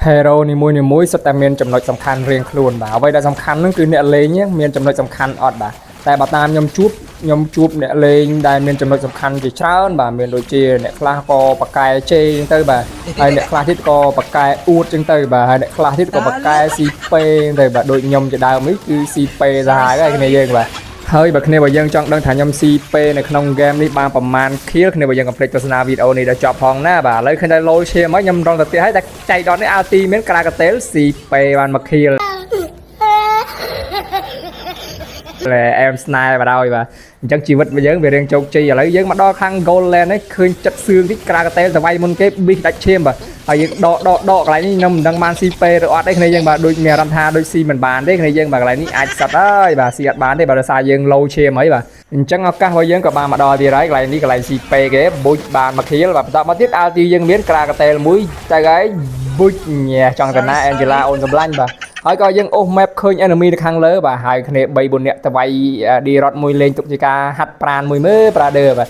hero នីមួយៗសុទ្ធតែមានចំណុចសំខាន់រៀងខ្លួនបាទអ្វីដែលសំខាន់ហ្នឹងគឺអ្នកលេងមានចំណុចសំខាន់អត់បាទតែបើតាមខ្ញុំជួបអ្នកលេងដែលមានចំណុចសំខាន់ជាច្រើនបាទមានដូចជាអ្នកខ្លះក៏បកកែជេចឹងទៅបាទហើយអ្នកខ្លះទៀតក៏បកកែអួតចឹងទៅបាទហើយអ្នកខ្លះទៀតក៏បកកែស៊ីពេទៅបាទដូចខ្ញុំជាដើមនេះគឺស៊ីពេសាហាវហើយគ្នាយើងបាទហើយបើគ្នាបើយើងចង់ដឹងថាខ្ញុំស៊ីពេនៅក្នុងហ្គេមនេះបានប្រមាណខៀលគ្នាបើយើងកុំភ្លេចទស្សនាវីដេអូនេះដល់ចប់ផងណាបាទឥឡូវឃើញតែឡូឈាមហើយខ្ញុំរងទៅទៀតហើយតែចៃដតនេះអាល់ទីមានក្រាកាតេលស៊ីពេបានមួយខៀលអែមស្នែបដល់បាទអញ្ចឹងជីវិតរបស់យើងវារៀងជោគជ័យឥឡូវយើងមកដល់ខាង Gold Land នេះឃើញចិត្តសឿងតិចក្រាកាតេលទៅវាយមុនគេប៊ីសដាច់ឈាមបាទហើយយើងដកកន្លែងនេះខ្ញុំមិនដឹងបានស៊ីពេឬអត់ទេគ្នាយើងបាទដូចមានអារម្មណ៍ថាដូចស៊ីមិនបានទេគ្នាយើងបាទកន្លែងនេះអាចសត្វហើយបាទស៊ីអត់បានទេបាទដោយសារយើងឡូឈាមហើយបាទអញ្ចឹងឱកាសរបស់យើងក៏បានមកដល់ទៀតហើយកន្លែងនេះកន្លែងស៊ីពេគេបុជបានមួយខៀលបាទបន្តមកទៀតអាល់ទីយើងមានក្រាកាតេលមួយទៅហើយបុជញ៉ែចង់តាណា Angela អូនសម្លាញ់បាទហើយក៏យើងអូស map ឃើញ enemy នៅខាងលើបាទហើយគ្នា3 4នាក់ទៅវាយ D-Rod មួយលេងទុកជាការហាត់ប្រានមួយមើល Prader បាទ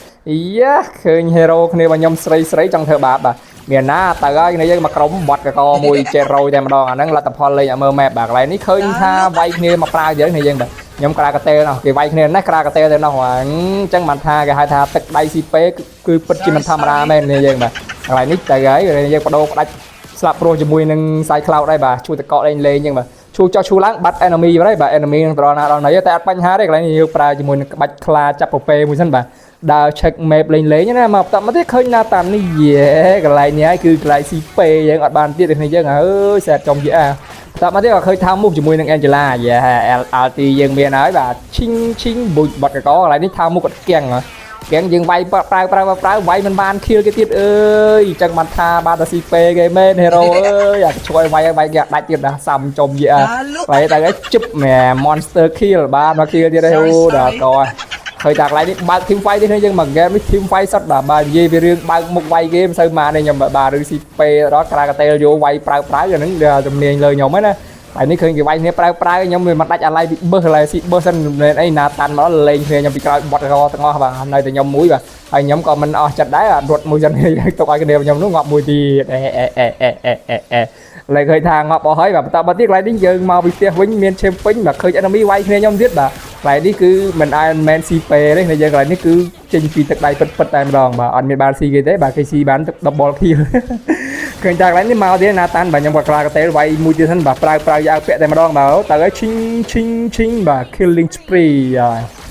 យ៉ាឃើញ hero គ្នារបស់ខ្ញុំស្រីចង់ធ្វើបាបបាទមានណាទៅហើយគ្នាយើងមកក្រុមបត់កកមួយ700តែម្ដងអាហ្នឹងលទ្ធផលលេងឲ្យមើល map បាទកន្លែងនេះឃើញថាវាយគ្នាមកប្រើយើងគ្នាយើងបាទខ្ញុំក្រាកាតេណោះគេវាយគ្នាណាក្រាកាតេទៅណោះអញ្ចឹងបានថាគេហៅថាទឹកដៃស៊ីពេគឺពិតជាមិនធម្មតាមែនគ្នាយើងបាទកន្លែងនេះទៅហើយយើងបដូរផ្ដាច់ស្លាប់ព្រោះជាមួយនឹង side cloud ដែរបាទជួយតកកលេងអញ្ចឹងបាទឈូឡើងបាត់ enemy ទៅបាទ enemy នឹងត្រណាដល់ណីតែអត់បញ្ហាទេកន្លែងនេះយើងប្រើជាមួយនឹងក្បាច់ខ្លាចាប់ពពែមួយសិនបាទដើរ check map លេងណាមកបន្តមកទៀតឃើញណាតាមនេះយេកន្លែងនេះហើយគឺកន្លែងស៊ីពេយើងអត់បានទៀតទេគ្នាយើងអើយសែតចំយេបន្តមកទៀតក៏ឃើញថាមុខជាមួយនឹង Angela យេ LT យើងមានហើយបាទឈីងបុជបត់កកកន្លែងនេះថាមុខគាត់គៀងយើងវាយប្រើវាយមិនបានខៀលគេទៀតអើយអញ្ចឹងបានថាបានតែស៊ីពេគេមែន hero អើយអាជួយវាយគេដាច់ទៀតណាសាំចំយេហើយតែជិប monster kill បានមក kill ទៀតអូដល់កឃើញតែកន្លែងនេះបើក team fight ទេយើងមក game នេះ team fight សុទ្ធបាទនិយាយពីរឿងបើកមុខវាយគេមិនសូវម៉ានទេខ្ញុំបាទឬស៊ីពេដល់ក្រាកាតេលយកវាយប្រើអាហ្នឹងជំនាញលើខ្ញុំហ្នឹងណាហើយនេះឃើញគេវាយគ្នាប្រើខ្ញុំវាមិនដាច់អាឡៃពីបឹសអាឡៃស៊ីបឹសសិនមិនអីណាតាន់មកលេងគ្នាខ្ញុំពីក្រោយបត់កទាំងអស់បាទនៅតែខ្ញុំមួយបាទហើយខ្ញុំក៏មិនអស់ចិត្តដែររត់មួយសិនទុកឲ្យគ្នាខ្ញុំនោះងាប់មួយទៀតឡើយឃើញថាងាប់អស់ហើយបាទបន្តមកទៀតកន្លែងនេះយើងមកពីផ្ទះវិញមានឈាមពេញបាទឃើញ enemy វាយគ្នាខ្ញុំទៀតបាទកន្លែងនេះគឺមិនអាយមែនស៊ីពេទេគ្នាយើងកន្លែងនេះគឺចេញពីទឹកដៃពិតតែម្ដងបាទអត់មានបានស៊ីគេទេបាទគេស៊ីបានទឹក double kill ឃើញតែកន្លែងនេះមកទៀតណាតាន់បាទខ្ញុំក៏ក្រាកាតេលវាយមួយទៀតសិនបាទប្រើយ៉ាវពាក់តែម្ដងបាទទៅហើយឈីងបាទ killing spree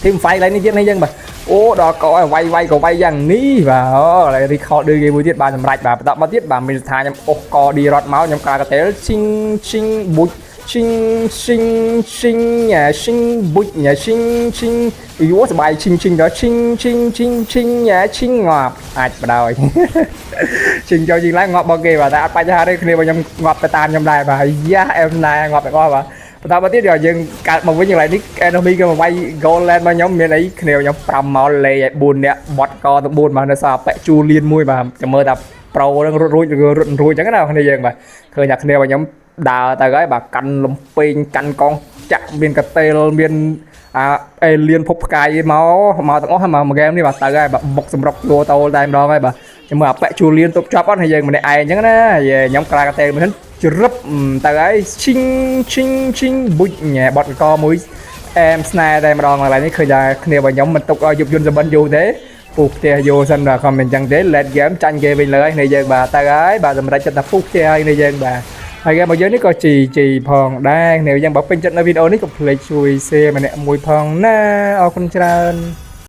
team fight កន្លែងនេះទៀតនេះយើងបាទអូដល់កវាយក៏វាយយ៉ាងនេះបាទអូ record ដូចគេមួយទៀតបានសម្រេចបាទបន្តមកទៀតបាទមានថាខ្ញុំអូសក D-Rod មកខ្ញុំក្រាកាតេលឈីងបុជឈីងបុជឈីងយូសបាយឈីងដល់ឈីងងាប់អាចបដោយឈីងចូលជាងឡើងងាប់បងគេបាទតែអត់បញ្ហាទេគ្នារបស់ខ្ញុំងាប់ទៅតាមខ្ញុំដែរបាទយ៉ាអែមណែងាប់ទាំងអស់បាទបន្តមកទៀតយើងកើតមកវិញកន្លែងនេះ enemy ក៏មកវាយ Gold Land មកខ្ញុំមានអីគ្នាខ្ញុំ5មកលេ4នាក់បត់កទៅ4មកនៅសារប៉ែជូលៀនមួយបាទចាំមើលថា pro នឹងរត់រួចអញ្ចឹងណាគ្នាយើងបាទឃើញថាគ្នារបស់ខ្ញុំដើរទៅហើយបាទកាន់លំពេងកាន់កងចាក់មានកតេលមានអេលៀនភពផ្កាយមកទាំងអស់មកហ្គេមនេះបាទទៅហើយបាទបុកសម្រុកយោតូលតែម្ដងហើយបាទចាំមើលអាប៉ែជូលៀនទប់ចាប់អត់ហើយយើងម្នាក់ឯងអញ្ចឹងណាខ្ញុំក្រាកាតេលមិនជ្រឹបទៅហើយឈីងបុជញ៉ែបត់កកមួយអែមស្នែតែម្ដងកន្លែងនេះឃើញថាគ្នារបស់ខ្ញុំមិនទុកឲ្យយប់យន្តសបិនយូរទេពុះផ្ទះយោសិនបាទខំមិនអញ្ចឹងទេ let game ចាញ់គេវិញលើហើយគ្នាយើងបាទទៅហើយបាទសម្រាប់ចិត្តថាពុះផ្ទះហើយគ្នាយើងបាទហើយគេមកយើងនេះក៏ជីផងដែរគ្នាយើងបើពេញចិត្តនៅវីដេអូនេះកុំភ្លេចជួយ share ម្នាក់មួយផងណាអរគុណច្រើន